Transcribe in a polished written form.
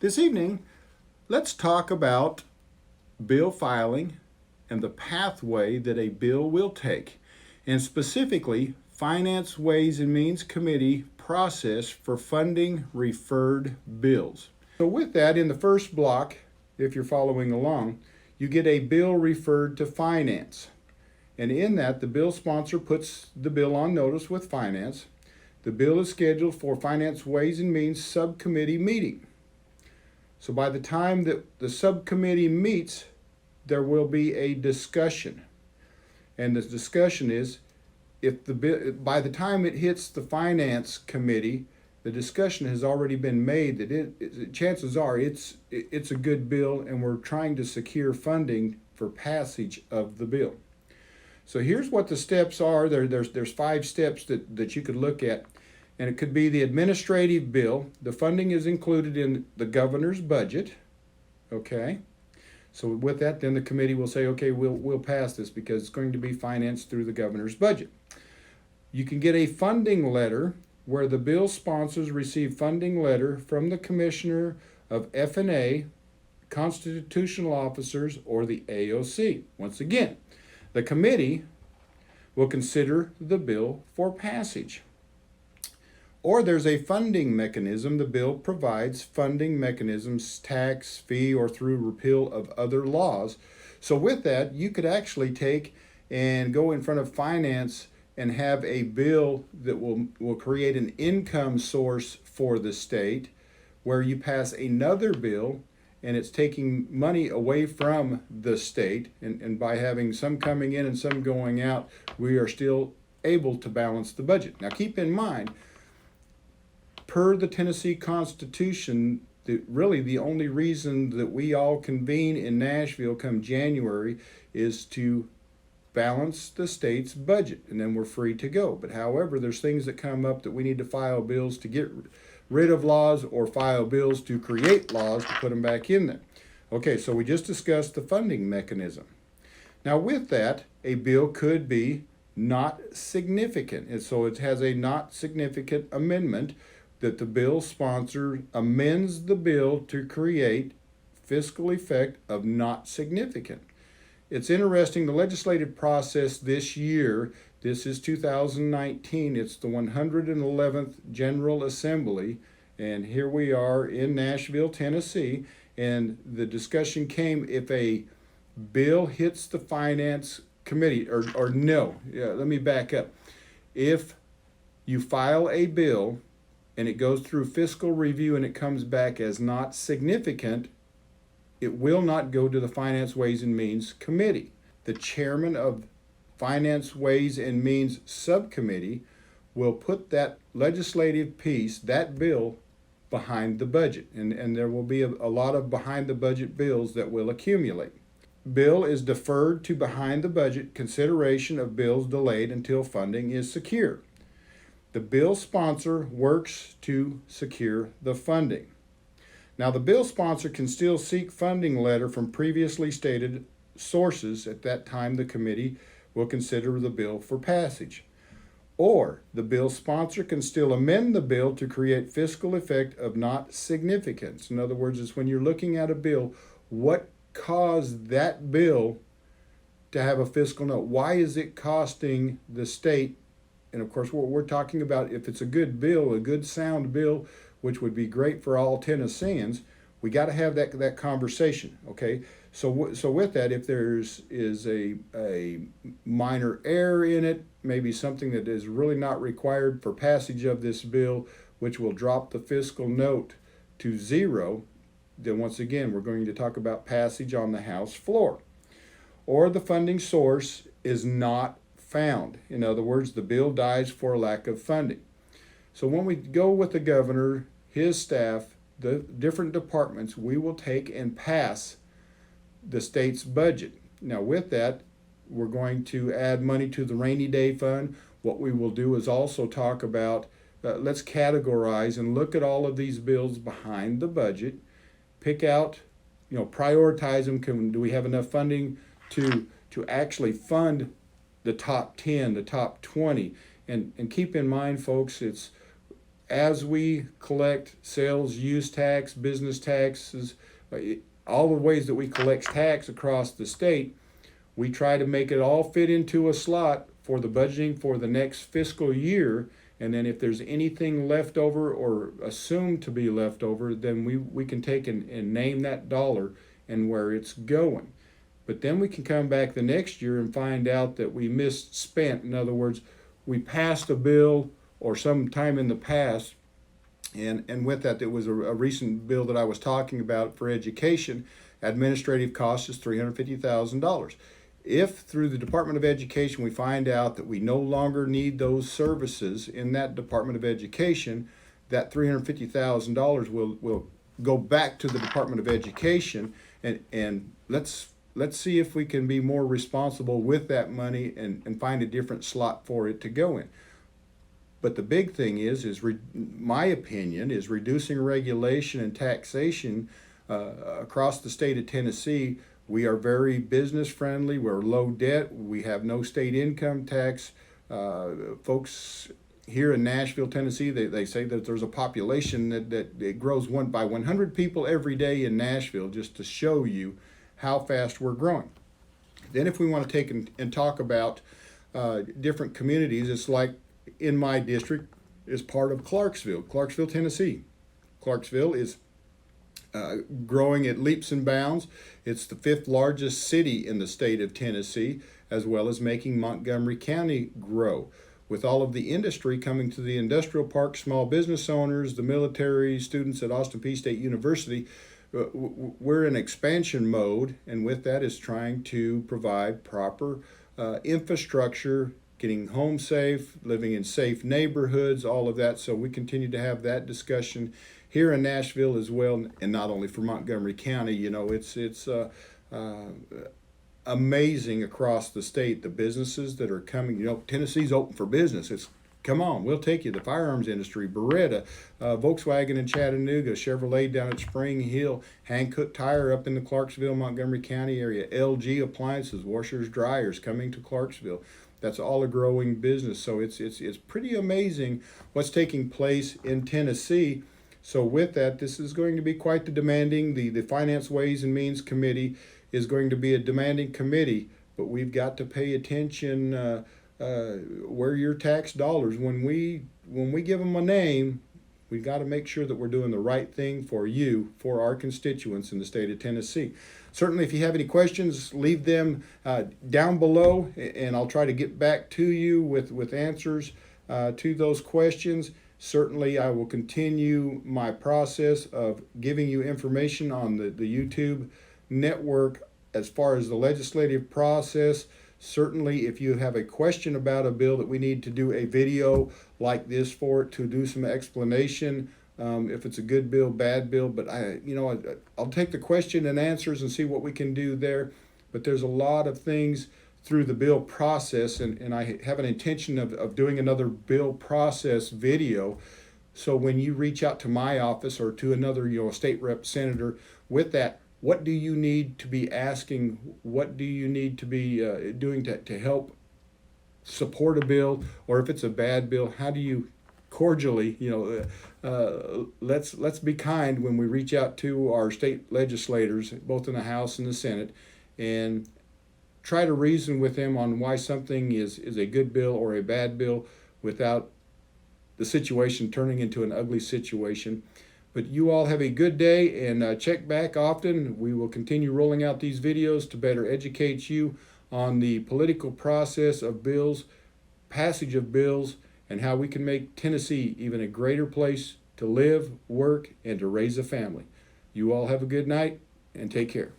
This evening, let's talk about bill filing and the pathway that a bill will take, and specifically, Finance Ways and Means Committee process for funding referred bills. So with that, in the first block, if you're following along, you get a bill referred to Finance. And in that, the bill sponsor puts the bill on notice with Finance. The bill is scheduled for Finance Ways and Means Subcommittee meeting. So by the time that the subcommittee meets, there will be a discussion. And the discussion is, if the bill, by the time it hits the Finance Committee, the discussion has already been made that chances are it's a good bill, and we're trying to secure funding for passage of the bill. So here's what the steps are. There's 5 steps that you could look at. And it could be the administrative bill. The funding is included in the governor's budget. Okay. So with that, then the committee will say, okay, we'll pass this because it's going to be financed through the governor's budget. You can get a funding letter where the bill sponsors receive funding letter from the commissioner of F&A, constitutional officers, or the AOC. Once again, the committee will consider the bill for passage. Or there's a funding mechanism. The bill provides funding mechanisms, tax, fee, or through repeal of other laws. So with that, you could actually take and go in front of finance and have a bill that will create an income source for the state, where you pass another bill and it's taking money away from the state. And by having some coming in and some going out, we are still able to balance the budget. Now keep in mind, per the Tennessee Constitution, really the only reason that we all convene in Nashville come January is to balance the state's budget, and then we're free to go. But however, there's things that come up that we need to file bills to get rid of laws, or file bills to create laws to put them back in there. Okay, so we just discussed the funding mechanism. Now with that, a bill could be not significant, and so it has a not significant amendment, that the bill sponsor amends the bill to create fiscal effect of not significant. It's interesting, the legislative process this year, this is 2019, it's the 111th General Assembly, and here we are in Nashville, Tennessee, and the discussion came if a bill hits the Finance Committee, or no, let me back up. If you file a bill and it goes through fiscal review and it comes back as not significant, it will not go to the Finance Ways and Means Committee. The chairman of Finance Ways and Means Subcommittee will put that legislative piece, that bill, behind the budget. And there will be a lot of behind the budget bills that will accumulate. Bill is deferred to behind the budget consideration of bills delayed until funding is secure. The bill sponsor works to secure the funding. Now, the bill sponsor can still seek funding letter from previously stated sources. At that time, the committee will consider the bill for passage. Or the bill sponsor can still amend the bill to create fiscal effect of not significance. In other words, it's when you're looking at a bill, what caused that bill to have a fiscal note? Why is it costing the state? And of course, what we're talking about, if it's a good bill, a good sound bill, which would be great for all Tennesseans, we got to have that conversation, okay? So with that, if there's a minor error in it, maybe something that is really not required for passage of this bill, which will drop the fiscal note to 0, then once again, we're going to talk about passage on the House floor. Or the funding source is not found. In other words, the bill dies for lack of funding. So when we go with the governor, his staff, the different departments, we will take and pass the state's budget. Now with that, we're going to add money to the rainy day fund. What we will do is also talk about, let's categorize and look at all of these bills behind the budget, pick out, prioritize them. Do we have enough funding to actually fund the top 10, the top 20? And keep in mind, folks, it's as we collect sales, use tax, business taxes, all the ways that we collect tax across the state, we try to make it all fit into a slot for the budgeting for the next fiscal year. And then if there's anything left over or assumed to be left over, then we can take and name that dollar and where it's going. But then we can come back the next year and find out that we misspent. In other words, we passed a bill or some time in the past, and with that, there was a recent bill that I was talking about for education. Administrative cost is $350,000. If through the Department of Education we find out that we no longer need those services in that Department of Education, that $350,000 will go back to the Department of Education, and let's see if we can be more responsible with that money and find a different slot for it to go in. But the big thing my opinion, is reducing regulation and taxation across the state of Tennessee. We are very business friendly. We're low debt. We have no state income tax. Folks here in Nashville, Tennessee, they say that there's a population that it grows by 100 people every day in Nashville, just to show you how fast we're growing. Then if we want to take and talk about different communities, it's like in my district is part of Clarksville, Tennessee. Clarksville is growing at leaps and bounds. It's the 5th largest city in the state of Tennessee, as well as making Montgomery County grow. With all of the industry coming to the industrial park, small business owners, the military, students at Austin Peay State University, we're in expansion mode, and with that is trying to provide proper infrastructure, getting home safe, living in safe neighborhoods, all of that. So we continue to have that discussion here in Nashville as well, and not only for Montgomery County. You know, it's amazing across the state, the businesses that are coming. You know, Tennessee's open for business. Come on, we'll take you. The firearms industry, Beretta, Volkswagen in Chattanooga, Chevrolet down at Spring Hill, Hankook Tire up in the Clarksville, Montgomery County area, LG Appliances, washers, dryers coming to Clarksville. That's all a growing business. So it's pretty amazing what's taking place in Tennessee. So with that, this is going to be quite the demanding. The Finance Ways and Means Committee is going to be a demanding committee, but we've got to pay attention where your tax dollars, when we give them a name, we've got to make sure that we're doing the right thing for you, for our constituents in the state of Tennessee. Certainly, if you have any questions, leave them down below, and I'll try to get back to you with answers to those questions. Certainly, I will continue my process of giving you information on the YouTube network as far as the legislative process. Certainly, if you have a question about a bill that we need to do a video like this for it, to do some explanation, if it's a good bill, bad bill, but I'll take the question and answers and see what we can do there. But there's a lot of things through the bill process, and I have an intention of doing another bill process video. So when you reach out to my office or to another state rep, senator with that, what do you need to be asking? What do you need to be doing to help support a bill? Or if it's a bad bill, how do you cordially, let's be kind when we reach out to our state legislators, both in the House and the Senate, and try to reason with them on why something is a good bill or a bad bill without the situation turning into an ugly situation. But you all have a good day, and check back often. We will continue rolling out these videos to better educate you on the political process of bills, passage of bills, and how we can make Tennessee even a greater place to live, work, and to raise a family. You all have a good night, and take care.